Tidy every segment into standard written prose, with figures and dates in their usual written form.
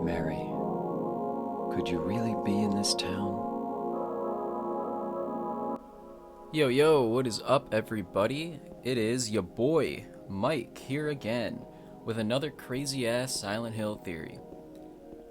Mary, could you really be in this town? Yo, yo, what is up, everybody? It is ya boy, Mike, here again, with another crazy-ass Silent Hill theory.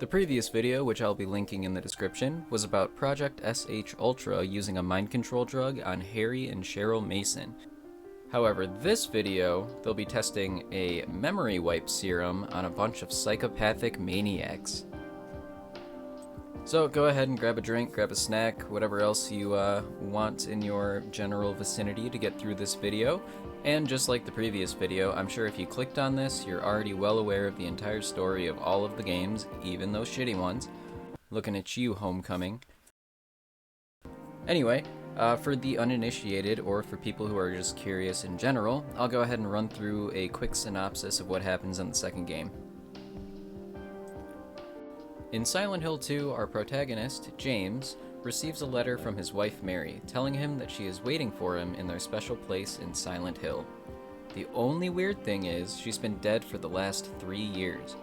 The previous video, which I'll be linking in the description, was about Project SH Ultra using a mind control drug on Harry and Cheryl Mason. However, this video, they'll be testing a memory wipe serum on a bunch of psychopathic maniacs. So go ahead and grab a drink, grab a snack, whatever else you want in your general vicinity to get through this video. And just like the previous video, I'm sure if you clicked on this, you're already well aware of the entire story of all of the games, even those shitty ones. Looking at you, Homecoming. Anyway, for the uninitiated, or for people who are just curious in general, I'll go ahead and run through a quick synopsis of what happens in the second game. In Silent Hill 2, our protagonist, James, receives a letter from his wife Mary, telling him that she is waiting for him in their special place in Silent Hill. The only weird thing is, she's been dead for the last 3 years.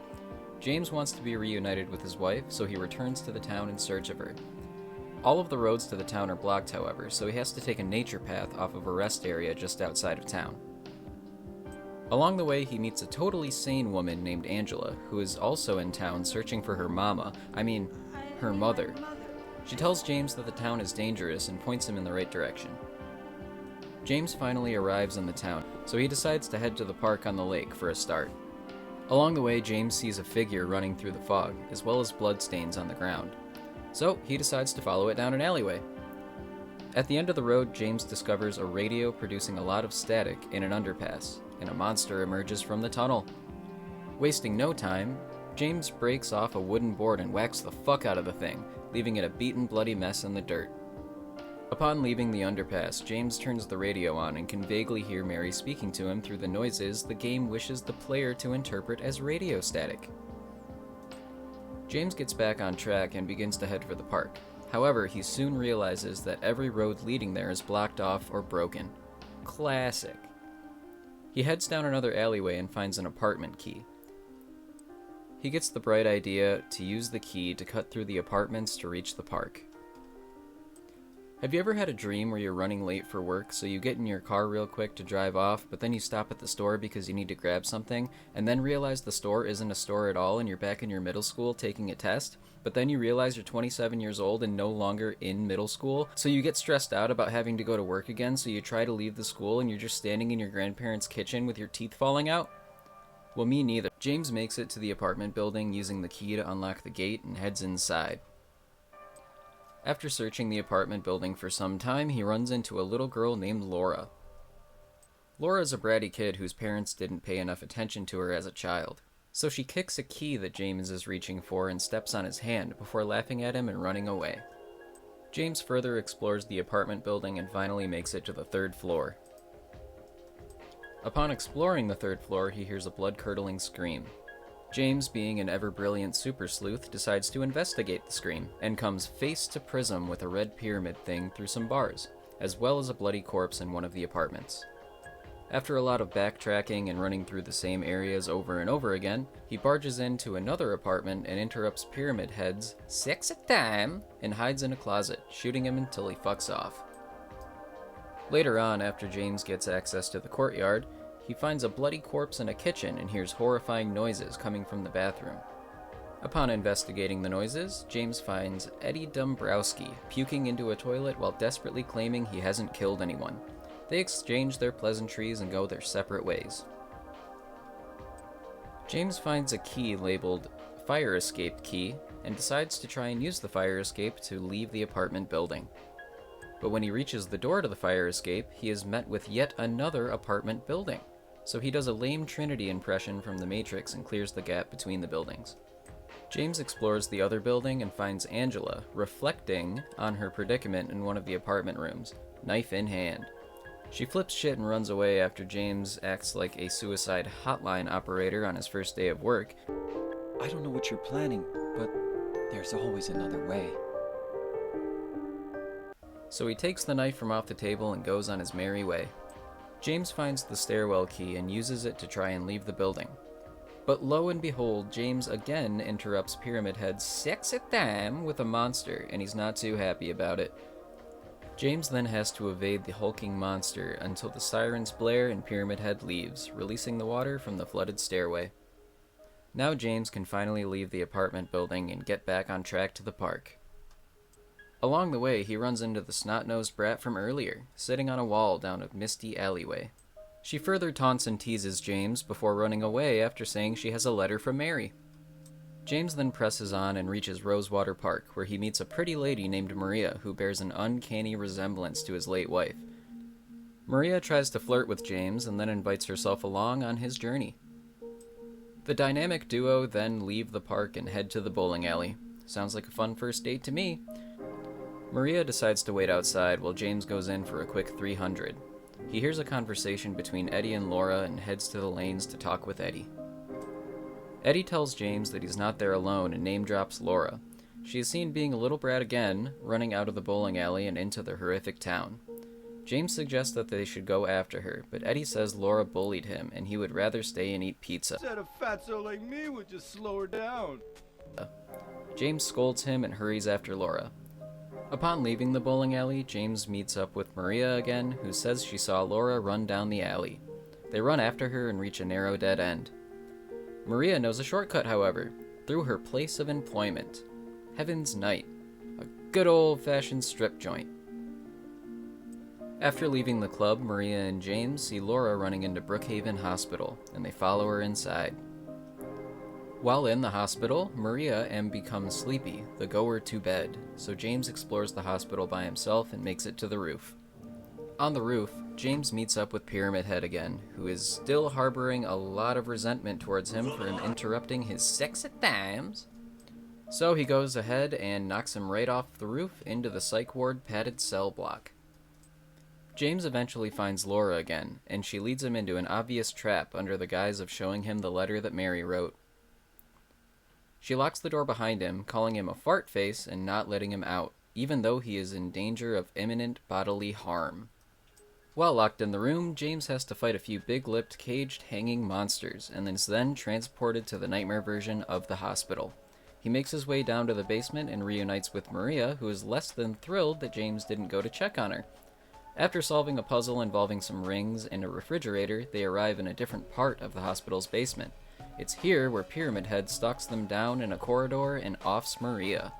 James wants to be reunited with his wife, so he returns to the town in search of her. All of the roads to the town are blocked, however, so he has to take a nature path off of a rest area just outside of town. Along the way, he meets a totally sane woman named Angela, who is also in town searching for her her mother. She tells James that the town is dangerous and points him in the right direction. James finally arrives in the town, so he decides to head to the park on the lake for a start. Along the way, James sees a figure running through the fog, as well as bloodstains on the ground. So he decides to follow it down an alleyway. At the end of the road, James discovers a radio producing a lot of static in an underpass, and a monster emerges from the tunnel. Wasting no time, James breaks off a wooden board and whacks the fuck out of the thing, leaving it a beaten, bloody mess in the dirt. Upon leaving the underpass, James turns the radio on and can vaguely hear Mary speaking to him through the noises the game wishes the player to interpret as radio static. James gets back on track and begins to head for the park. However, he soon realizes that every road leading there is blocked off or broken. Classic. He heads down another alleyway and finds an apartment key. He gets the bright idea to use the key to cut through the apartments to reach the park. Have you ever had a dream where you're running late for work, so you get in your car real quick to drive off, but then you stop at the store because you need to grab something, and then realize the store isn't a store at all and you're back in your middle school taking a test, but then you realize you're 27 years old and no longer in middle school, so you get stressed out about having to go to work again, so you try to leave the school and you're just standing in your grandparents' kitchen with your teeth falling out? Well, me neither. James makes it to the apartment building using the key to unlock the gate and heads inside. After searching the apartment building for some time, he runs into a little girl named Laura. Laura's a bratty kid whose parents didn't pay enough attention to her as a child. So she kicks a key that James is reaching for and steps on his hand before laughing at him and running away. James further explores the apartment building and finally makes it to the 3rd floor. Upon exploring the 3rd floor, he hears a blood-curdling scream. James, being an ever-brilliant super sleuth, decides to investigate the scream, and comes face to Prism with a red pyramid thing through some bars, as well as a bloody corpse in one of the apartments. After a lot of backtracking and running through the same areas over and over again, he barges into another apartment and interrupts Pyramid Head's "sex time" and hides in a closet, shooting him until he fucks off. Later on, after James gets access to the courtyard, he finds a bloody corpse in a kitchen and hears horrifying noises coming from the bathroom. Upon investigating the noises, James finds Eddie Dombrowski puking into a toilet while desperately claiming he hasn't killed anyone. They exchange their pleasantries and go their separate ways. James finds a key labeled Fire Escape Key and decides to try and use the fire escape to leave the apartment building. But when he reaches the door to the fire escape, he is met with yet another apartment building. So he does a lame Trinity impression from The Matrix and clears the gap between the buildings. James explores the other building and finds Angela, reflecting on her predicament in one of the apartment rooms, knife in hand. She flips shit and runs away after James acts like a suicide hotline operator on his first day of work. I don't know what you're planning, but there's always another way. So he takes the knife from off the table and goes on his merry way. James finds the stairwell key and uses it to try and leave the building. But lo and behold, James again interrupts Pyramid Head's sexy time with a monster, and he's not too happy about it. James then has to evade the hulking monster until the sirens blare and Pyramid Head leaves, releasing the water from the flooded stairway. Now James can finally leave the apartment building and get back on track to the park. Along the way, he runs into the snot-nosed brat from earlier, sitting on a wall down a misty alleyway. She further taunts and teases James before running away after saying she has a letter from Mary. James then presses on and reaches Rosewater Park, where he meets a pretty lady named Maria who bears an uncanny resemblance to his late wife. Maria tries to flirt with James and then invites herself along on his journey. The dynamic duo then leave the park and head to the bowling alley. Sounds like a fun first date to me. Maria decides to wait outside while James goes in for a quick 300. He hears a conversation between Eddie and Laura and heads to the lanes to talk with Eddie. Eddie tells James that he's not there alone and name drops Laura. She is seen being a little brat again, running out of the bowling alley and into the horrific town. James suggests that they should go after her, but Eddie says Laura bullied him and he would rather stay and eat pizza. Said a fatso like me would just slow her down. James scolds him and hurries after Laura. Upon leaving the bowling alley, James meets up with Maria again, who says she saw Laura run down the alley. They run after her and reach a narrow dead end. Maria knows a shortcut, however, through her place of employment, Heaven's Night, a good old-fashioned strip joint. After leaving the club, Maria and James see Laura running into Brookhaven Hospital, and they follow her inside. While in the hospital, Maria becomes sleepy, the goer to bed, so James explores the hospital by himself and makes it to the roof. On the roof, James meets up with Pyramid Head again, who is still harboring a lot of resentment towards him for him interrupting his sex at times. So he goes ahead and knocks him right off the roof into the psych ward padded cell block. James eventually finds Laura again, and she leads him into an obvious trap under the guise of showing him the letter that Mary wrote. She locks the door behind him, calling him a fart face and not letting him out, even though he is in danger of imminent bodily harm. While locked in the room, James has to fight a few big-lipped, caged, hanging monsters, and is then transported to the nightmare version of the hospital. He makes his way down to the basement and reunites with Maria, who is less than thrilled that James didn't go to check on her. After solving a puzzle involving some rings and a refrigerator, they arrive in a different part of the hospital's basement. It's here where Pyramid Head stalks them down in a corridor and offs Maria.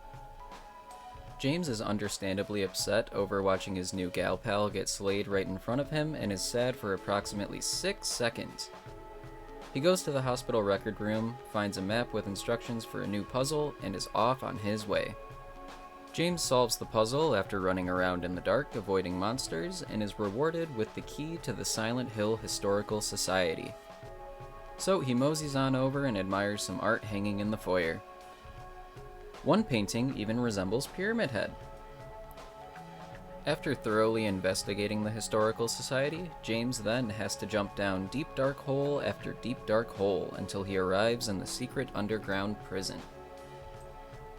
James is understandably upset over watching his new gal pal get slayed right in front of him and is sad for approximately 6 seconds. He goes to the hospital record room, finds a map with instructions for a new puzzle, and is off on his way. James solves the puzzle after running around in the dark, avoiding monsters, and is rewarded with the key to the Silent Hill Historical Society. So he moseys on over and admires some art hanging in the foyer. One painting even resembles Pyramid Head. After thoroughly investigating the Historical Society, James then has to jump down deep dark hole after deep dark hole until he arrives in the secret underground prison.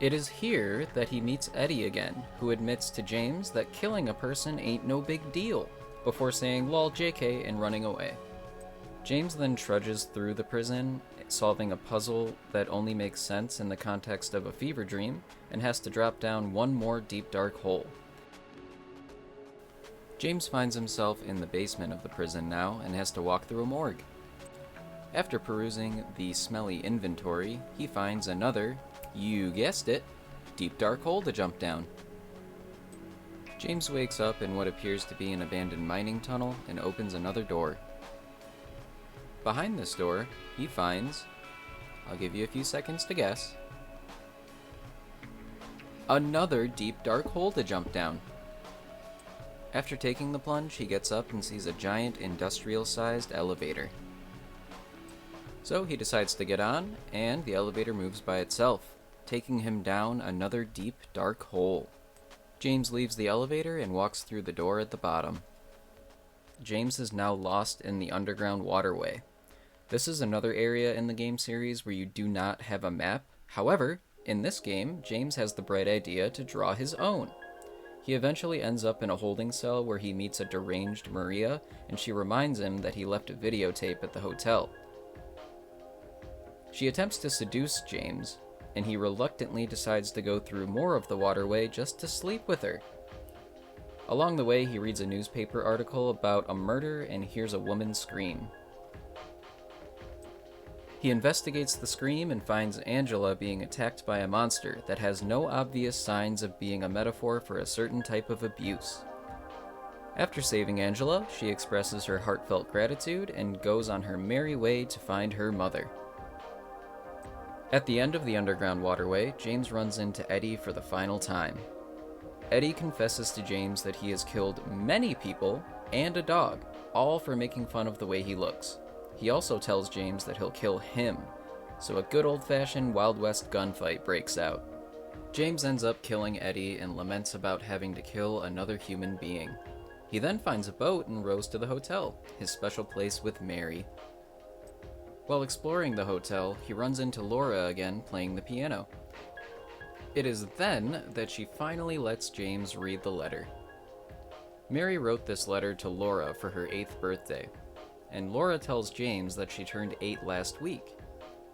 It is here that he meets Eddie again, who admits to James that killing a person ain't no big deal, before saying lol JK and running away. James then trudges through the prison, solving a puzzle that only makes sense in the context of a fever dream, and has to drop down one more deep dark hole. James finds himself in the basement of the prison now and has to walk through a morgue. After perusing the smelly inventory, he finds another, you guessed it, deep dark hole to jump down. James wakes up in what appears to be an abandoned mining tunnel and opens another door. Behind this door, he finds, I'll give you a few seconds to guess, another deep dark hole to jump down. After taking the plunge, he gets up and sees a giant industrial-sized elevator. So he decides to get on, and the elevator moves by itself, taking him down another deep dark hole. James leaves the elevator and walks through the door at the bottom. James is now lost in the underground waterway. This is another area in the game series where you do not have a map. However, in this game, James has the bright idea to draw his own. He eventually ends up in a holding cell where he meets a deranged Maria, and she reminds him that he left a videotape at the hotel. She attempts to seduce James, and he reluctantly decides to go through more of the waterway just to sleep with her. Along the way, he reads a newspaper article about a murder and hears a woman scream. He investigates the scream and finds Angela being attacked by a monster that has no obvious signs of being a metaphor for a certain type of abuse. After saving Angela, she expresses her heartfelt gratitude and goes on her merry way to find her mother. At the end of the underground waterway, James runs into Eddie for the final time. Eddie confesses to James that he has killed many people and a dog, all for making fun of the way he looks. He also tells James that he'll kill him, so a good old-fashioned Wild West gunfight breaks out. James ends up killing Eddie and laments about having to kill another human being. He then finds a boat and rows to the hotel, his special place with Mary. While exploring the hotel, he runs into Laura again playing the piano. It is then that she finally lets James read the letter. Mary wrote this letter to Laura for her 8th birthday, and Laura tells James that she turned 8 last week.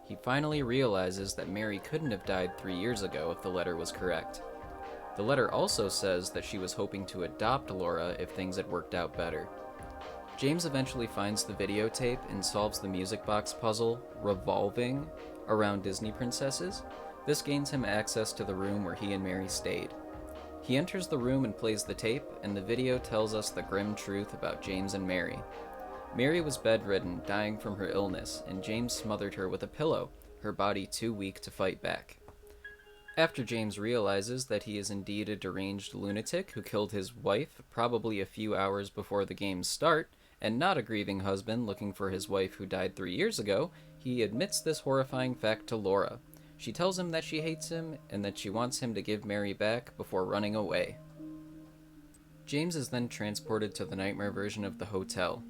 He finally realizes that Mary couldn't have died 3 years ago if the letter was correct. The letter also says that she was hoping to adopt Laura if things had worked out better. James eventually finds the videotape and solves the music box puzzle revolving around Disney princesses. This gains him access to the room where he and Mary stayed. He enters the room and plays the tape, and the video tells us the grim truth about James and Mary. Mary was bedridden, dying from her illness, and James smothered her with a pillow, her body too weak to fight back. After James realizes that he is indeed a deranged lunatic who killed his wife probably a few hours before the games start, and not a grieving husband looking for his wife who died 3 years ago, he admits this horrifying fact to Laura. She tells him that she hates him and that she wants him to give Mary back before running away. James is then transported to the nightmare version of the hotel.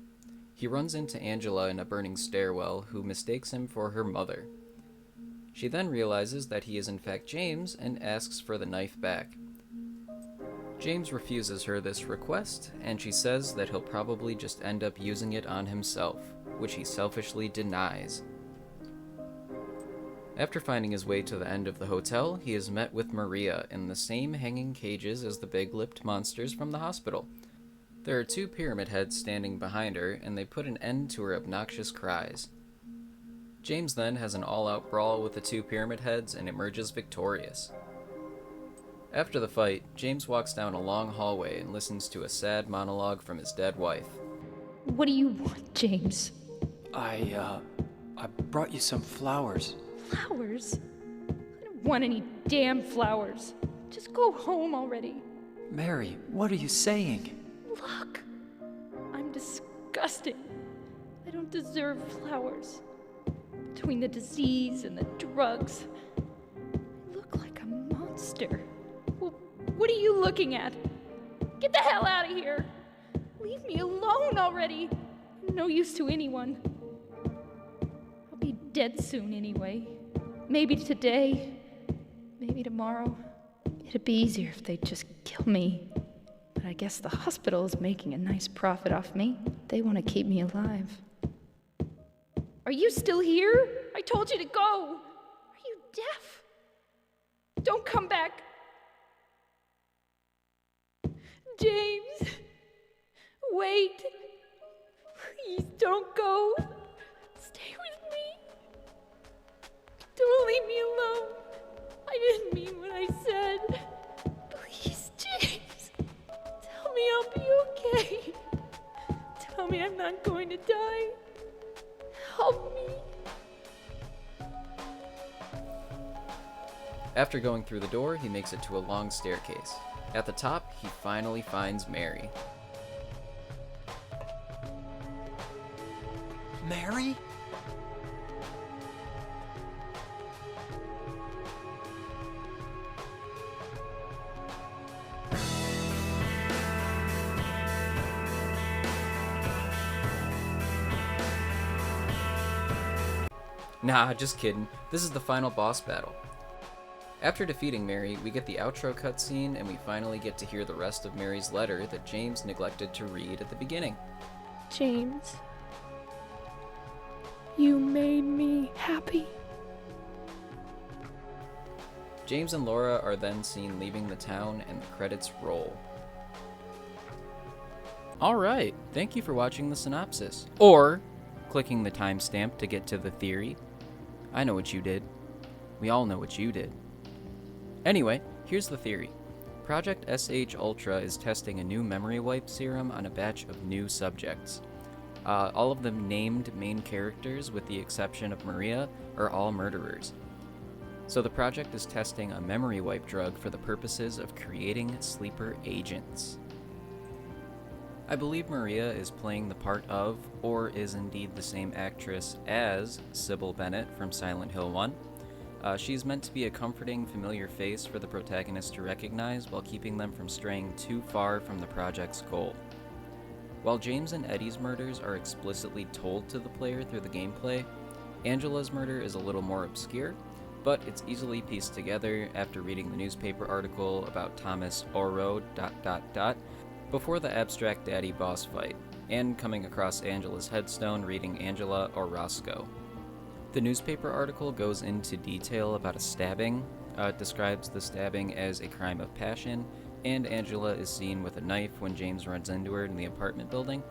He runs into Angela in a burning stairwell, who mistakes him for her mother. She then realizes that he is in fact James and asks for the knife back. James refuses her this request, and she says that he'll probably just end up using it on himself, which he selfishly denies. After finding his way to the end of the hotel, he is met with Maria in the same hanging cages as the big-lipped monsters from the hospital. There are 2 pyramid heads standing behind her, and they put an end to her obnoxious cries. James then has an all-out brawl with the 2 pyramid heads and emerges victorious. After the fight, James walks down a long hallway and listens to a sad monologue from his dead wife. What do you want, James? I brought you some flowers. Flowers? I don't want any damn flowers. Just go home already. Mary, what are you saying? Look, I'm disgusting. I don't deserve flowers. Between the disease and the drugs, I look like a monster. Well, what are you looking at? Get the hell out of here! Leave me alone already! I'm no use to anyone. I'll be dead soon anyway. Maybe today, maybe tomorrow. It'd be easier if they'd just kill me. But I guess the hospital is making a nice profit off me. They want to keep me alive. Are you still here? I told you to go. Are you deaf? Don't come back. James, wait. Please don't go. Stay with me. Don't leave me alone. I didn't mean what I said. Please, James. Tell me I'll be okay. Tell me I'm not going to die. Help me. After going through the door, he makes it to a long staircase. At the top, he finally finds Mary. Mary? Nah, just kidding. This is the final boss battle. After defeating Mary, we get the outro cutscene, and we finally get to hear the rest of Mary's letter that James neglected to read at the beginning. James, you made me happy. James and Laura are then seen leaving the town and the credits roll. Alright, thank you for watching the synopsis. Or clicking the timestamp to get to the theory. I know what you did. We all know what you did. Anyway, here's the theory. Project SH Ultra is testing a new memory wipe serum on a batch of new subjects. All of the named main characters, with the exception of Maria, are all murderers. So the project is testing a memory wipe drug for the purposes of creating sleeper agents. I believe Maria is playing the part of, or is indeed the same actress as, Sybil Bennett from Silent Hill 1. She's meant to be a comforting, familiar face for the protagonist to recognize while keeping them from straying too far from the project's goal. While James and Eddie's murders are explicitly told to the player through the gameplay, Angela's murder is a little more obscure, but it's easily pieced together after reading the newspaper article about Thomas Oro ... before the abstract daddy boss fight, and coming across Angela's headstone reading Angela Orozco. The newspaper article goes into detail about a stabbing. It describes the stabbing as a crime of passion, and Angela is seen with a knife when James runs into her in the apartment building.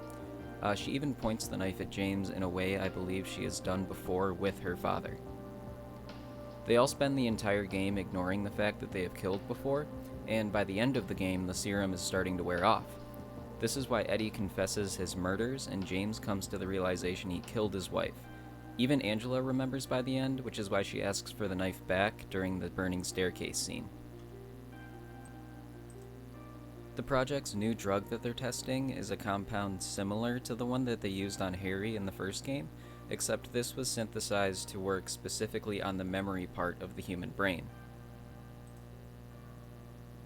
She even points the knife at James in a way I believe she has done before with her father. They all spend the entire game ignoring the fact that they have killed before, and by the end of the game, the serum is starting to wear off. This is why Eddie confesses his murders, and James comes to the realization he killed his wife. Even Angela remembers by the end, which is why she asks for the knife back during the burning staircase scene. The project's new drug that they're testing is a compound similar to the one that they used on Harry in the first game, except this was synthesized to work specifically on the memory part of the human brain.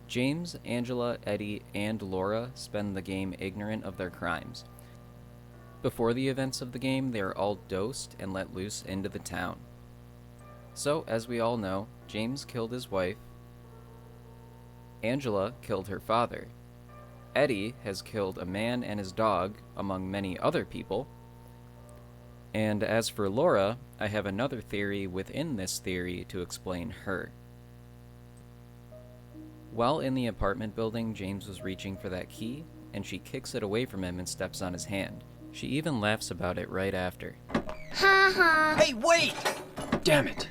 James, Angela, Eddie, and Laura spend the game ignorant of their crimes. Before the events of the game, they are all dosed and let loose into the town. So, as we all know, James killed his wife, Angela killed her father, Eddie has killed a man and his dog, among many other people, and as for Laura, I have another theory within this theory to explain her. While in the apartment building, James was reaching for that key, and she kicks it away from him and steps on his hand. She even laughs about it right after. Ha ha! Hey, wait! Damn it!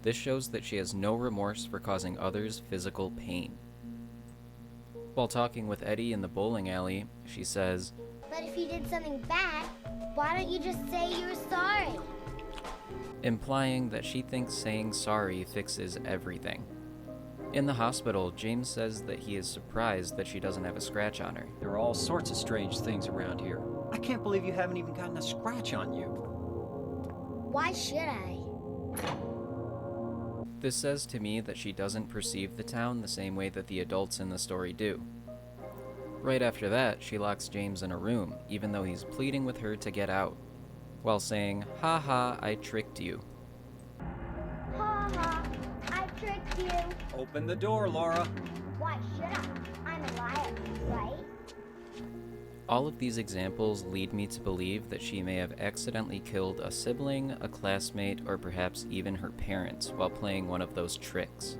This shows that she has no remorse for causing others physical pain. While talking with Eddie in the bowling alley, she says, But if you did something bad, why don't you just say you were sorry? Implying that she thinks saying sorry fixes everything. In the hospital, James says that he is surprised that she doesn't have a scratch on her. There are all sorts of strange things around here. I can't believe you haven't even gotten a scratch on you. Why should I? This says to me that she doesn't perceive the town the same way that the adults in the story do. Right after that, she locks James in a room, even though he's pleading with her to get out, while saying, "Ha ha, I tricked you." Ha ha! I tricked you! Open the door, Laura. Why should I? I'm a liar, right? All of these examples lead me to believe that she may have accidentally killed a sibling, a classmate, or perhaps even her parents while playing one of those tricks.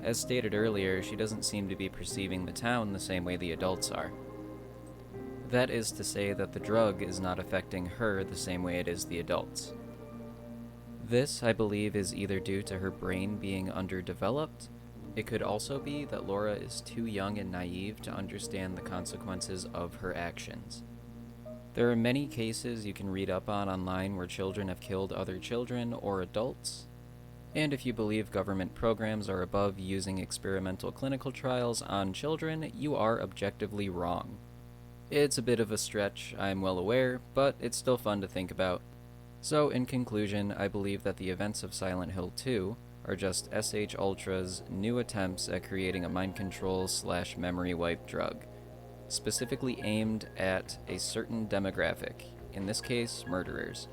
As stated earlier, she doesn't seem to be perceiving the town the same way the adults are. That is to say that the drug is not affecting her the same way it is the adults. This, I believe, is either due to her brain being underdeveloped. It could also be that Laura is too young and naive to understand the consequences of her actions. There are many cases you can read up on online where children have killed other children or adults, and if you believe government programs are above using experimental clinical trials on children, you are objectively wrong. It's a bit of a stretch, I'm well aware, but it's still fun to think about. So, in conclusion, I believe that the events of Silent Hill 2 are just SH Ultra's new attempts at creating a mind control/memory wipe drug, specifically aimed at a certain demographic, in this case, murderers.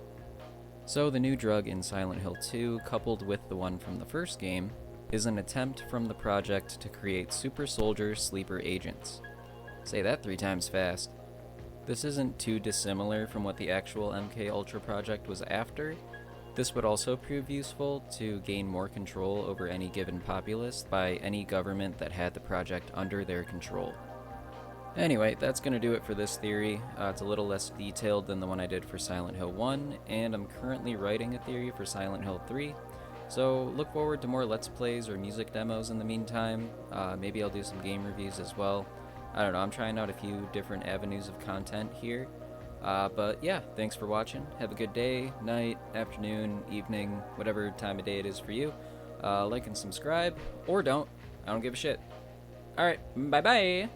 So the new drug in Silent Hill 2, coupled with the one from the first game, is an attempt from the project to create super soldier sleeper agents. Say that 3 times fast. This isn't too dissimilar from what the actual MK Ultra project was after, This would also prove useful to gain more control over any given populace by any government that had the project under their control. Anyway, that's going to do it for this theory. It's a little less detailed than the one I did for Silent Hill 1, and I'm currently writing a theory for Silent Hill 3, so look forward to more Let's Plays or music demos in the meantime. Maybe I'll do some game reviews as well. I don't know, I'm trying out a few different avenues of content here. But yeah, thanks for watching. Have a good day, night, afternoon, evening, whatever time of day it is for you. Like and subscribe, or don't. I don't give a shit. Alright, bye-bye!